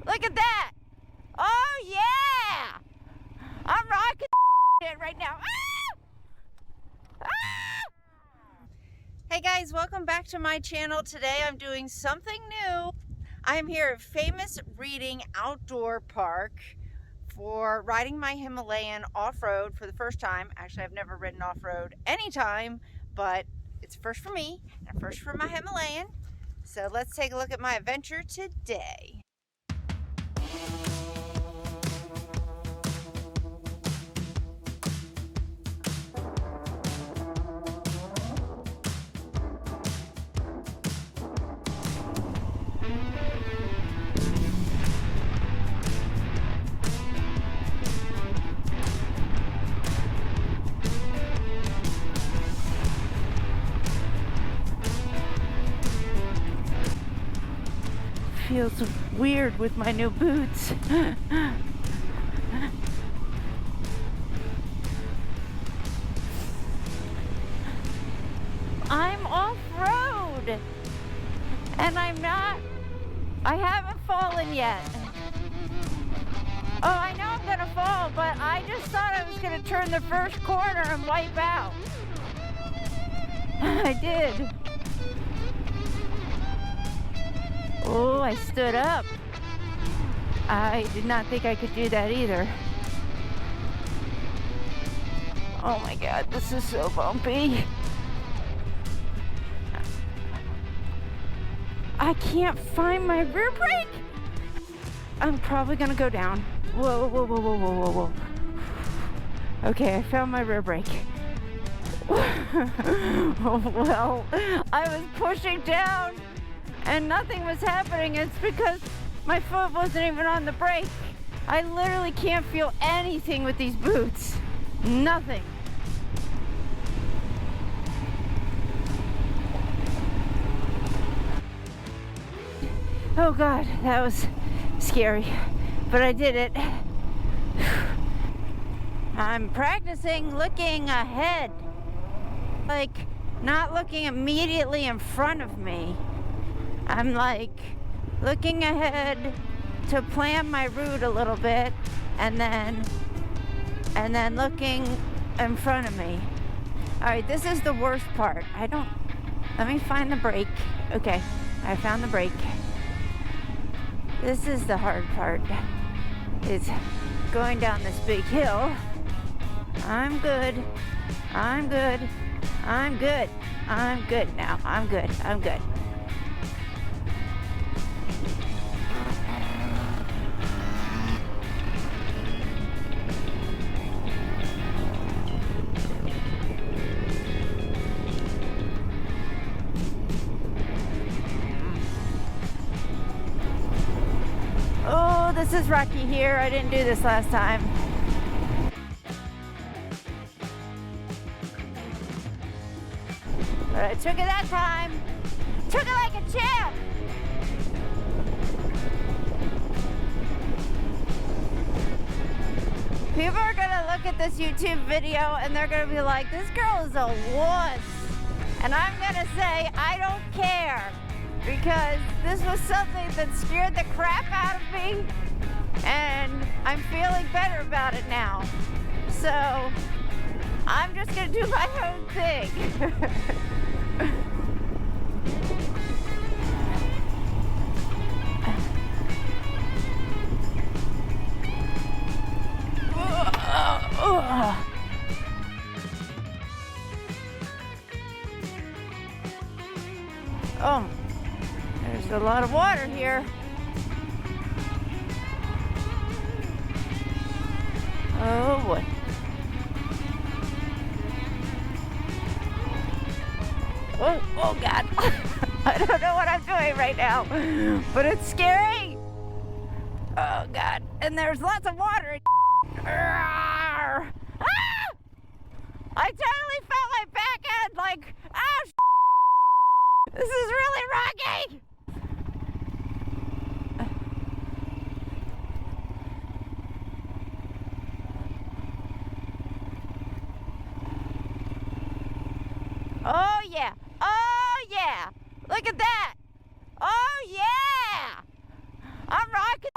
Look at that. Oh, yeah. I'm rocking it right now. Ah! Ah! Hey guys, welcome back to my channel. Today I'm doing something new. I'm here at Famous Reading Outdoor Park for riding my Himalayan off-road for the first time. Actually, I've never ridden off-road anytime, but it's first for me and first for my Himalayan. So let's take a look at my adventure today. Feels weird with my new boots. I'm off-road and I haven't fallen yet. Oh, I know I'm gonna fall, but I just thought I was gonna turn the first corner and wipe out. I did. Oh, I stood up. I did not think I could do that either. Oh my God, this is so bumpy. I can't find my rear brake. I'm probably gonna go down. Whoa, whoa, whoa, whoa, whoa, whoa, whoa. Okay, I found my rear brake. Well, I was pushing down and nothing was happening. It's because my foot wasn't even on the brake. I literally can't feel anything with these boots. Nothing. Oh God, that was scary, but I did it. I'm practicing looking ahead, like not looking immediately in front of me. I'm like looking ahead to plan my route a little bit and then looking in front of me. All right, this is the worst part. Let me find the brake. Okay, I found the brake. This is the hard part. It's going down this big hill. I'm good. I'm good. I'm good. I'm good now. I'm good. I'm good. Oh, this is rocky here. I didn't do this last time. But I took it that time. Took it like a champ. People are gonna look at this YouTube video and they're gonna be like, this girl is a wuss. And I'm gonna say, I don't care. Because this was something that scared the crap out of me, and I'm feeling better about it now. So I'm just gonna do my own thing. Oh. There's a lot of water here. Oh boy. Oh God. I don't know what I'm doing right now, but it's scary. Oh God. And there's lots of water. Ah! I totally felt my back end like, oh, this is really rocky. Oh yeah. Oh yeah. Look at that. Oh yeah. I'm rocking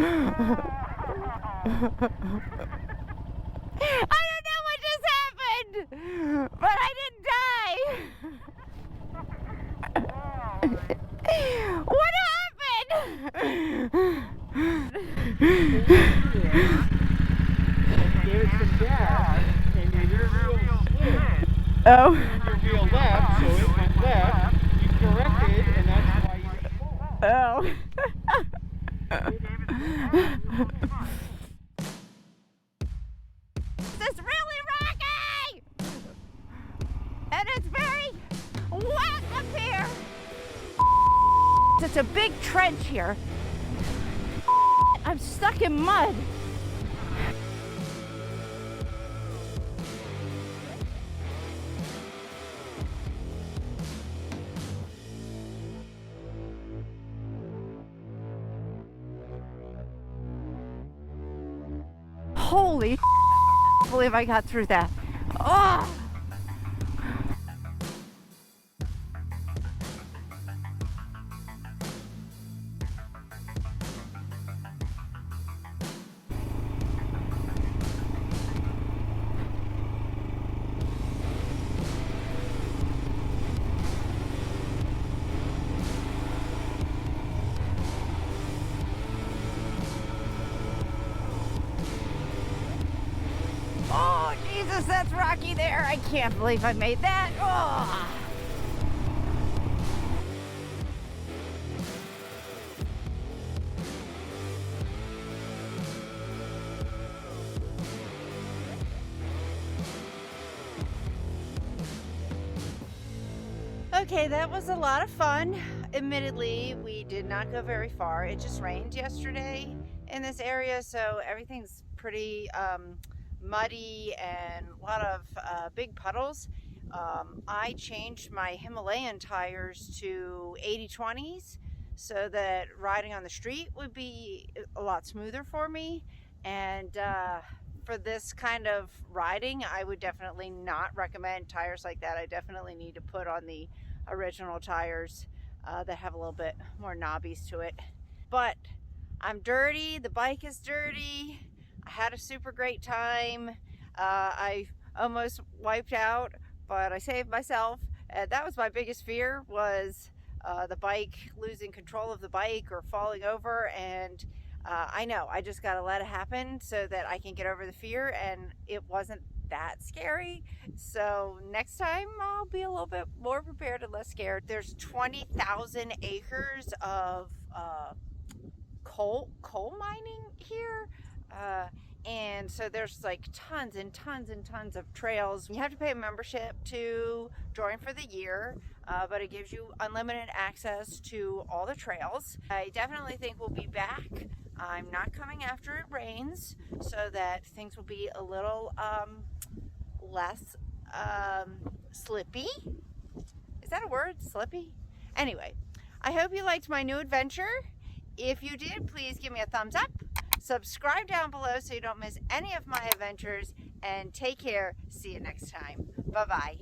I don't know what just happened, but I didn't die. What happened? Gave it some gas, and your wheel split. Oh. Your wheel left, so it went left. You corrected, and that's why you fall. Oh. This is really rocky, and it's very wet up here. It's a big trench here. I'm stuck in mud. Holy, I believe I got through that. Oh. Oh, Jesus, that's rocky there. I can't believe I made that. Oh. Okay, that was a lot of fun. Admittedly, we did not go very far. It just rained yesterday in this area, so everything's pretty muddy and a lot of big puddles. I changed my Himalayan tires to 80/20s so that riding on the street would be a lot smoother for me. And for this kind of riding, I would definitely not recommend tires like that. I definitely need to put on the original tires that have a little bit more knobbies to it. But I'm dirty, the bike is dirty. I had a super great time. I almost wiped out, but I saved myself. That was my biggest fear, was the bike, losing control of the bike or falling over. And I know, I just gotta let it happen so that I can get over the fear, and it wasn't that scary. So next time I'll be a little bit more prepared and less scared. There's 20,000 acres of coal mining here, and so there's like tons and tons and tons of trails. You have to pay a membership to join for the year, but it gives you unlimited access to all the trails. I definitely think we'll be back. I'm not coming after it rains, so that things will be a little less slippy. Is that a word? Slippy? Anyway, I hope you liked my new adventure. If you did, please give me a thumbs up. Subscribe down below so you don't miss any of my adventures. And take care. See you next time. Bye-bye.